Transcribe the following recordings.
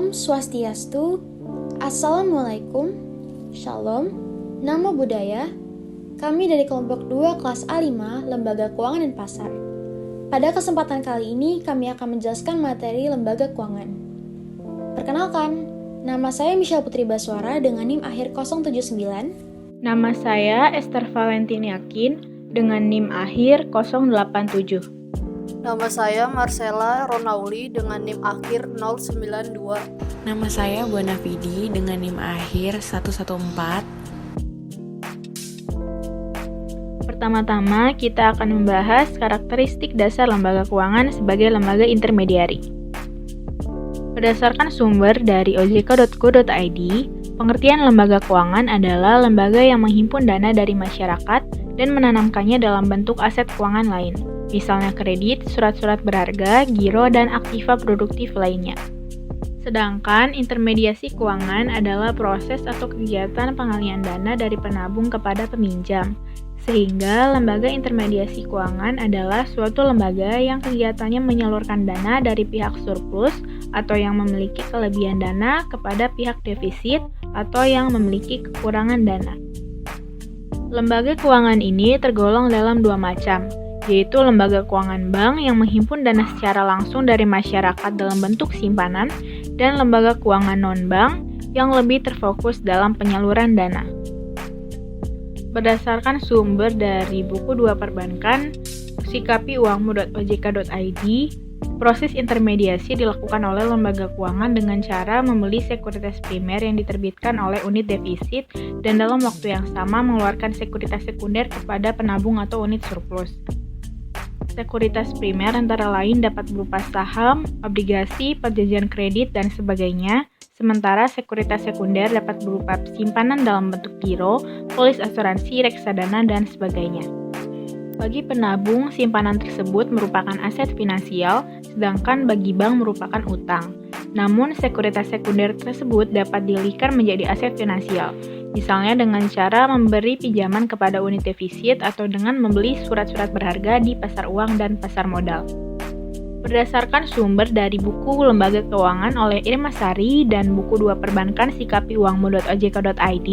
Om Swastiastu, Assalamualaikum, Shalom, Namo Buddhaya. Kami dari kelompok 2 kelas A5 Lembaga Keuangan dan Pasar. Pada kesempatan kali ini kami akan menjelaskan materi Lembaga Keuangan. Perkenalkan, nama saya Michelle Putri Baswara dengan NIM akhir 079. Nama saya Esther Valentini Yakin dengan NIM akhir 087. Nama saya Marcella Ronauli dengan NIM akhir 092. Nama saya Buana Vidi dengan NIM akhir 114. Pertama-tama, kita akan membahas karakteristik dasar lembaga keuangan sebagai lembaga intermediari. Berdasarkan sumber dari ojk.go.id, pengertian lembaga keuangan adalah lembaga yang menghimpun dana dari masyarakat dan menanamkannya dalam bentuk aset keuangan lain, misalnya kredit, surat-surat berharga, giro, dan aktiva produktif lainnya. Sedangkan intermediasi keuangan adalah proses atau kegiatan pengalian dana dari penabung kepada peminjam, sehingga lembaga intermediasi keuangan adalah suatu lembaga yang kegiatannya menyalurkan dana dari pihak surplus atau yang memiliki kelebihan dana kepada pihak defisit atau yang memiliki kekurangan dana. Lembaga keuangan ini tergolong dalam dua macam, yaitu lembaga keuangan bank yang menghimpun dana secara langsung dari masyarakat dalam bentuk simpanan, dan lembaga keuangan non-bank yang lebih terfokus dalam penyaluran dana. Berdasarkan sumber dari buku 2 perbankan, sikapi uangmu.ojk.id, proses intermediasi dilakukan oleh lembaga keuangan dengan cara membeli sekuritas primer yang diterbitkan oleh unit defisit dan dalam waktu yang sama mengeluarkan sekuritas sekunder kepada penabung atau unit surplus. Sekuritas primer antara lain dapat berupa saham, obligasi, perjanjian kredit, dan sebagainya, sementara sekuritas sekunder dapat berupa simpanan dalam bentuk giro, polis asuransi, reksadana, dan sebagainya. Bagi penabung, simpanan tersebut merupakan aset finansial, sedangkan bagi bank merupakan utang. Namun, sekuritas sekunder tersebut dapat dialihkan menjadi aset finansial, misalnya dengan cara memberi pinjaman kepada unit defisit atau dengan membeli surat-surat berharga di pasar uang dan pasar modal. Berdasarkan sumber dari buku Lembaga Keuangan oleh Irma Sari dan buku 2 perbankan sikapi uangmu.ojk.id,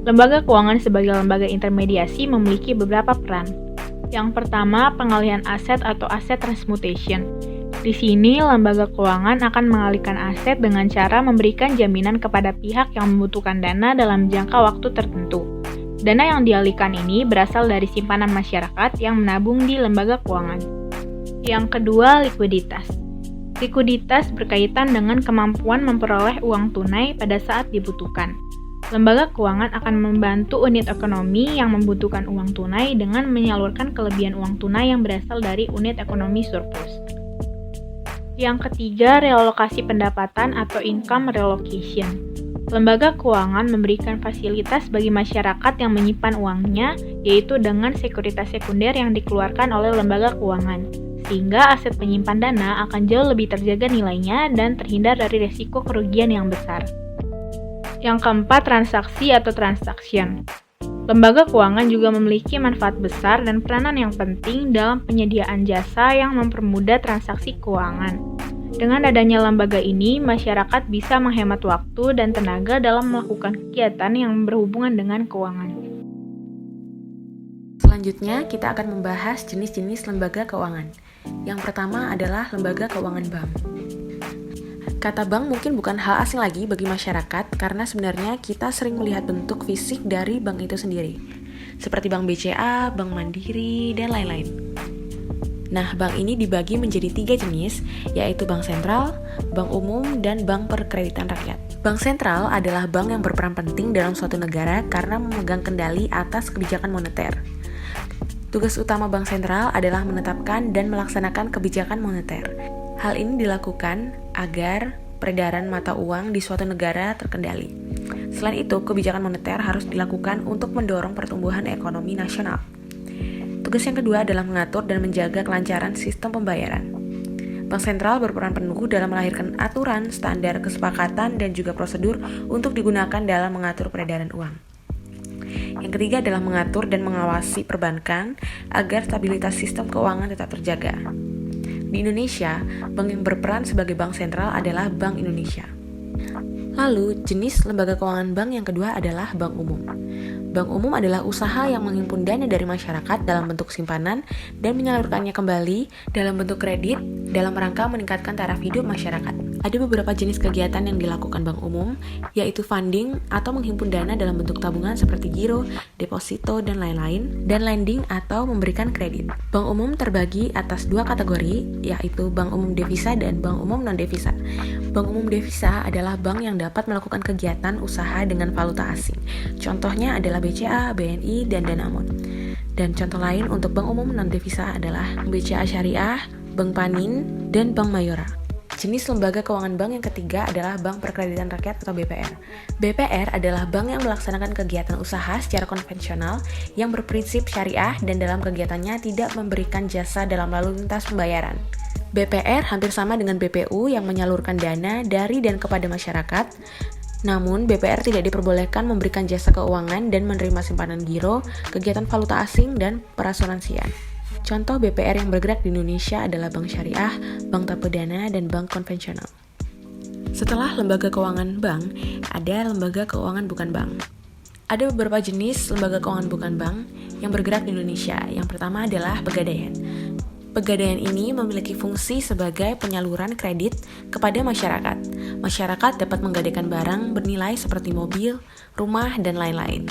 lembaga keuangan sebagai lembaga intermediasi memiliki beberapa peran. Yang pertama, pengalihan aset atau asset transmutation. Di sini, lembaga keuangan akan mengalihkan aset dengan cara memberikan jaminan kepada pihak yang membutuhkan dana dalam jangka waktu tertentu. Dana yang dialihkan ini berasal dari simpanan masyarakat yang menabung di lembaga keuangan. Yang kedua, likuiditas. Likuiditas berkaitan dengan kemampuan memperoleh uang tunai pada saat dibutuhkan. Lembaga keuangan akan membantu unit ekonomi yang membutuhkan uang tunai dengan menyalurkan kelebihan uang tunai yang berasal dari unit ekonomi surplus. Yang ketiga, realokasi pendapatan atau income relocation. Lembaga keuangan memberikan fasilitas bagi masyarakat yang menyimpan uangnya, yaitu dengan sekuritas sekunder yang dikeluarkan oleh lembaga keuangan, sehingga aset penyimpan dana akan jauh lebih terjaga nilainya dan terhindar dari risiko kerugian yang besar. Yang keempat, transaksi atau transaction. Lembaga keuangan juga memiliki manfaat besar dan peranan yang penting dalam penyediaan jasa yang mempermudah transaksi keuangan. Dengan adanya lembaga ini, masyarakat bisa menghemat waktu dan tenaga dalam melakukan kegiatan yang berhubungan dengan keuangan. Selanjutnya, kita akan membahas jenis-jenis lembaga keuangan. Yang pertama adalah lembaga keuangan bank. Kata bank mungkin bukan hal asing lagi bagi masyarakat karena sebenarnya kita sering melihat bentuk fisik dari bank itu sendiri, seperti Bank BCA, Bank Mandiri, dan lain-lain. Nah, bank ini dibagi menjadi 3 jenis, yaitu bank sentral, bank umum, dan bank perkreditan rakyat. Bank sentral adalah bank yang berperan penting dalam suatu negara karena memegang kendali atas kebijakan moneter. Tugas utama bank sentral adalah menetapkan dan melaksanakan kebijakan moneter. Hal ini dilakukan agar peredaran mata uang di suatu negara terkendali. Selain itu, kebijakan moneter harus dilakukan untuk mendorong pertumbuhan ekonomi nasional. Tugas yang kedua adalah mengatur dan menjaga kelancaran sistem pembayaran. Bank sentral berperan penuh dalam melahirkan aturan, standar, kesepakatan, dan juga prosedur untuk digunakan dalam mengatur peredaran uang. Yang ketiga adalah mengatur dan mengawasi perbankan agar stabilitas sistem keuangan tetap terjaga. Di Indonesia, bank yang berperan sebagai bank sentral adalah Bank Indonesia. Lalu, jenis lembaga keuangan bank yang kedua adalah bank umum. Bank umum adalah usaha yang menghimpun dana dari masyarakat dalam bentuk simpanan dan menyalurkannya kembali dalam bentuk kredit dalam rangka meningkatkan taraf hidup masyarakat. Ada beberapa jenis kegiatan yang dilakukan bank umum, yaitu funding atau menghimpun dana dalam bentuk tabungan seperti giro, deposito, dan lain-lain, dan lending atau memberikan kredit. Bank umum terbagi atas dua kategori, yaitu bank umum devisa dan bank umum non-devisa. Bank umum devisa adalah bank yang dapat melakukan kegiatan usaha dengan valuta asing. Contohnya adalah BCA, BNI, dan Danamon. Dan contoh lain untuk bank umum non-devisa adalah BCA Syariah, Bank Panin, dan Bank Mayora. Jenis lembaga keuangan bank yang ketiga adalah Bank Perkreditan Rakyat atau BPR. BPR adalah bank yang melaksanakan kegiatan usaha secara konvensional yang berprinsip syariah dan dalam kegiatannya tidak memberikan jasa dalam lalu lintas pembayaran. BPR hampir sama dengan BPU yang menyalurkan dana dari dan kepada masyarakat. Namun, BPR tidak diperbolehkan memberikan jasa keuangan dan menerima simpanan giro, kegiatan valuta asing, dan perasuransian. Contoh BPR yang bergerak di Indonesia adalah Bank Syariah, Bank Tapedana, dan Bank Konvensional. Setelah lembaga keuangan bank, ada lembaga keuangan bukan bank. Ada beberapa jenis lembaga keuangan bukan bank yang bergerak di Indonesia. Yang pertama adalah Pegadaian. Pegadaian ini memiliki fungsi sebagai penyaluran kredit kepada masyarakat. Masyarakat dapat menggadaikan barang bernilai seperti mobil, rumah, dan lain-lain.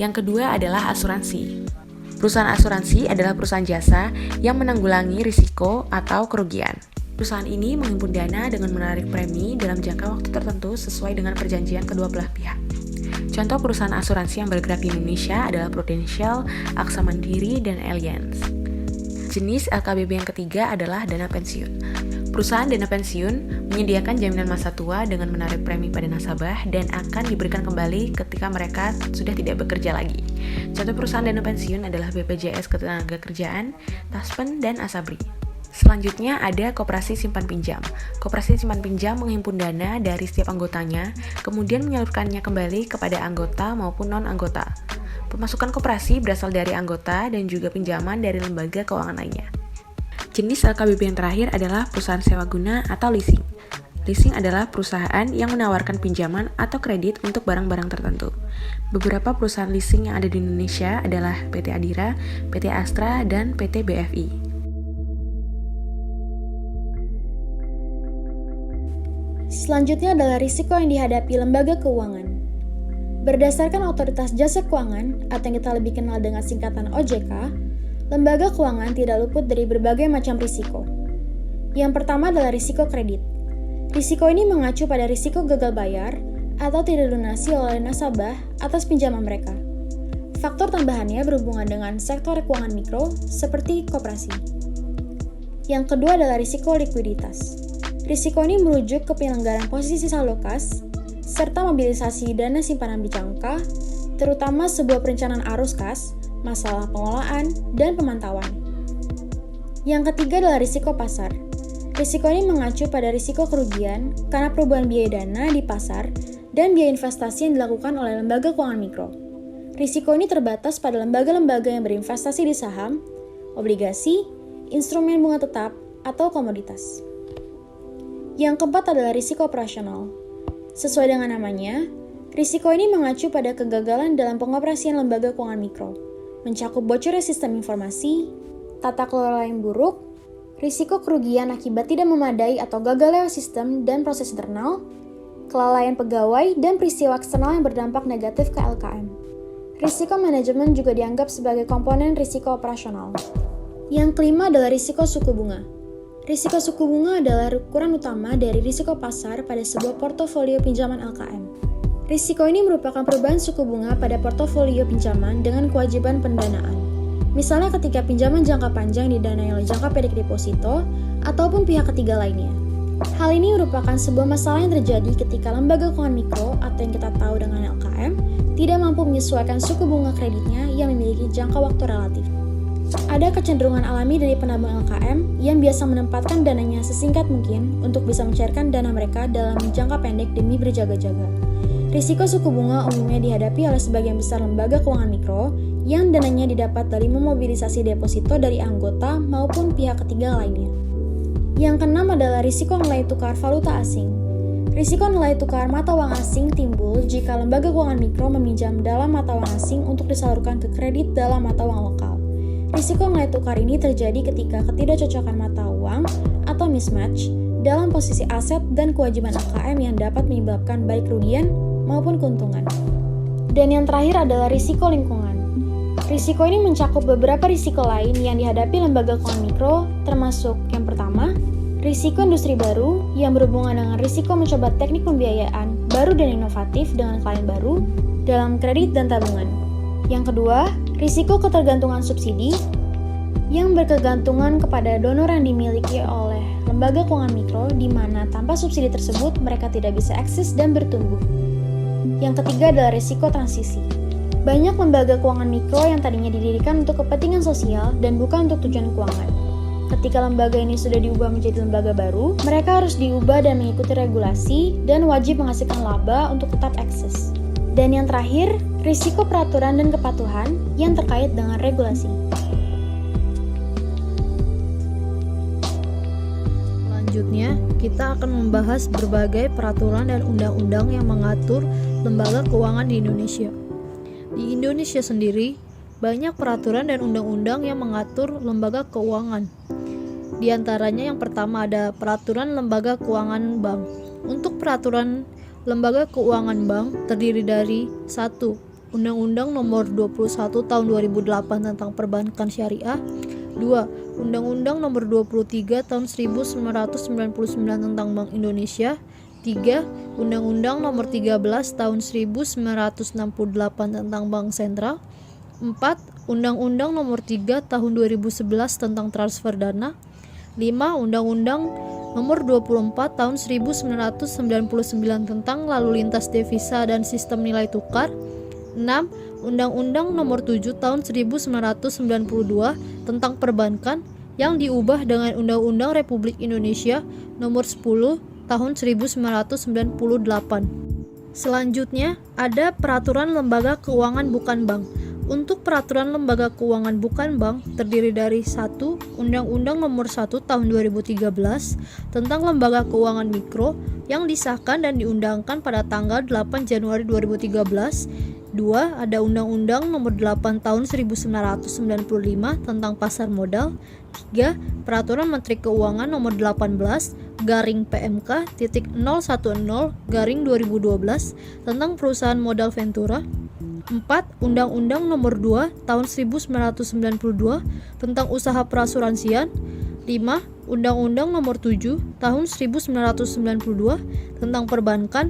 Yang kedua adalah asuransi. Perusahaan asuransi adalah perusahaan jasa yang menanggulangi risiko atau kerugian. Perusahaan ini menghimpun dana dengan menarik premi dalam jangka waktu tertentu sesuai dengan perjanjian kedua belah pihak. Contoh perusahaan asuransi yang bergerak di Indonesia adalah Prudential, Aksa Mandiri, dan Allianz. Jenis LKBB yang ketiga adalah dana pensiun. Perusahaan dana pensiun menyediakan jaminan masa tua dengan menarik premi pada nasabah dan akan diberikan kembali ketika mereka sudah tidak bekerja lagi. Contoh perusahaan dana pensiun adalah BPJS Ketenagakerjaan, Taspen, dan Asabri. Selanjutnya ada koperasi simpan pinjam. Koperasi simpan pinjam menghimpun dana dari setiap anggotanya, kemudian menyalurkannya kembali kepada anggota maupun non-anggota. Pemasukan koperasi berasal dari anggota dan juga pinjaman dari lembaga keuangan lainnya. Jenis LKBB yang terakhir adalah perusahaan sewa guna atau leasing. Leasing adalah perusahaan yang menawarkan pinjaman atau kredit untuk barang-barang tertentu. Beberapa perusahaan leasing yang ada di Indonesia adalah PT Adira, PT Astra, dan PT BFI. Selanjutnya adalah risiko yang dihadapi lembaga keuangan. Berdasarkan Otoritas Jasa Keuangan atau yang kita lebih kenal dengan singkatan OJK, lembaga keuangan tidak luput dari berbagai macam risiko. Yang pertama adalah risiko kredit. Risiko ini mengacu pada risiko gagal bayar atau tidak lunasi oleh nasabah atas pinjaman mereka. Faktor tambahannya berhubungan dengan sektor keuangan mikro seperti koperasi. Yang kedua adalah risiko likuiditas. Risiko ini merujuk ke penyelenggaraan posisi saldo kas serta mobilisasi dana simpanan berjangka, terutama sebuah perencanaan arus kas, masalah pengelolaan, dan pemantauan. Yang ketiga adalah risiko pasar. Risiko ini mengacu pada risiko kerugian karena perubahan biaya dana di pasar dan biaya investasi yang dilakukan oleh lembaga keuangan mikro. Risiko ini terbatas pada lembaga-lembaga yang berinvestasi di saham, obligasi, instrumen bunga tetap, atau komoditas. Yang keempat adalah risiko operasional. Sesuai dengan namanya, risiko ini mengacu pada kegagalan dalam pengoperasian lembaga keuangan mikro, mencakup bocornya sistem informasi, tata kelola yang buruk, risiko kerugian akibat tidak memadai atau gagalnya sistem dan proses internal, kelalaian pegawai, dan peristiwa eksternal yang berdampak negatif ke LKM. Risiko manajemen juga dianggap sebagai komponen risiko operasional. Yang kelima adalah risiko suku bunga. Risiko suku bunga adalah ukuran utama dari risiko pasar pada sebuah portofolio pinjaman LKM. Risiko ini merupakan perubahan suku bunga pada portofolio pinjaman dengan kewajiban pendanaan. Misalnya ketika pinjaman jangka panjang didanai oleh jangka pendek deposito ataupun pihak ketiga lainnya. Hal ini merupakan sebuah masalah yang terjadi ketika lembaga keuangan mikro atau yang kita tahu dengan LKM tidak mampu menyesuaikan suku bunga kreditnya yang memiliki jangka waktu relatif. Ada kecenderungan alami dari penabung LKM yang biasa menempatkan dananya sesingkat mungkin untuk bisa mencairkan dana mereka dalam jangka pendek demi berjaga-jaga. Risiko suku bunga umumnya dihadapi oleh sebagian besar lembaga keuangan mikro yang dananya didapat dari memobilisasi deposito dari anggota maupun pihak ketiga lainnya. Yang keenam adalah risiko nilai tukar valuta asing. Risiko nilai tukar mata uang asing timbul jika lembaga keuangan mikro meminjam dalam mata uang asing untuk disalurkan ke kredit dalam mata uang lokal. Risiko nilai tukar ini terjadi ketika ketidakcocokan mata uang atau mismatch dalam posisi aset dan kewajiban AKM yang dapat menyebabkan baik kerugian maupun keuntungan. Dan yang terakhir adalah risiko lingkungan. Risiko ini mencakup beberapa risiko lain yang dihadapi lembaga keuangan mikro, termasuk yang pertama, risiko industri baru yang berhubungan dengan risiko mencoba teknik pembiayaan baru dan inovatif dengan klien baru dalam kredit dan tabungan. Yang kedua, risiko ketergantungan subsidi yang berkegantungan kepada donor yang dimiliki oleh lembaga keuangan mikro di mana tanpa subsidi tersebut mereka tidak bisa eksis dan bertumbuh. Yang ketiga adalah risiko transisi. Banyak lembaga keuangan mikro yang tadinya didirikan untuk kepentingan sosial dan bukan untuk tujuan keuangan. Ketika lembaga ini sudah diubah menjadi lembaga baru, mereka harus diubah dan mengikuti regulasi dan wajib menghasilkan laba untuk tetap eksis. Dan yang terakhir, risiko peraturan dan kepatuhan yang terkait dengan regulasi. Selanjutnya, kita akan membahas berbagai peraturan dan undang-undang yang mengatur lembaga keuangan di Indonesia. Di Indonesia sendiri, banyak peraturan dan undang-undang yang mengatur lembaga keuangan. Di antaranya yang pertama ada Peraturan Lembaga Keuangan Bank. Untuk peraturan lembaga keuangan bank terdiri dari 1. Undang-Undang Nomor 21 Tahun 2008 tentang Perbankan Syariah. 2. Undang-Undang Nomor 23 Tahun 1999 tentang Bank Indonesia. 3. Undang-Undang Nomor 13 Tahun 1968 tentang Bank Sentral. 4. Undang-Undang Nomor 3 Tahun 2011 tentang Transfer Dana. 5. Undang-Undang Nomor 24 Tahun 1999 tentang Lalu Lintas Devisa dan Sistem Nilai Tukar. 6. Undang-Undang Nomor 7 Tahun 1992 tentang Perbankan yang diubah dengan Undang-Undang Republik Indonesia Nomor 10 Tahun 1998. Selanjutnya, ada Peraturan Lembaga Keuangan Bukan Bank. Untuk Peraturan Lembaga Keuangan Bukan Bank terdiri dari 1. Undang-Undang Nomor 1 Tahun 2013 tentang Lembaga Keuangan Mikro yang disahkan dan diundangkan pada tanggal 8 Januari 2013. 2. Ada Undang-Undang Nomor 8 Tahun 1995 tentang Pasar Modal. 3. Peraturan Menteri Keuangan Nomor 18/PMK.010/2012 tentang Perusahaan Modal Ventura. 4. Undang-Undang Nomor 2 Tahun 1992 tentang Usaha Perasuransian. 5. Undang-Undang Nomor 7 Tahun 1992 tentang Perbankan.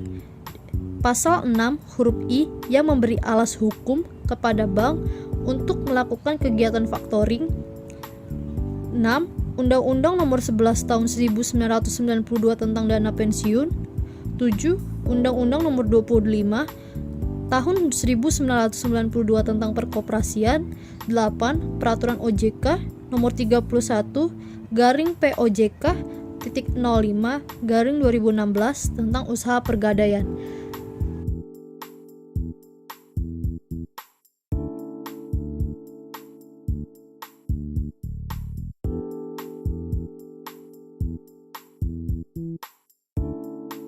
Pasal 6 huruf I yang memberi alas hukum kepada bank untuk melakukan kegiatan faktoring. 6. Undang-Undang Nomor 11 Tahun 1992 tentang dana pensiun. 7. Undang-Undang Nomor 25 Tahun 1992 tentang perkoperasian. 8. Peraturan OJK Nomor 31/POJK.05/2016 tentang usaha pergadaian.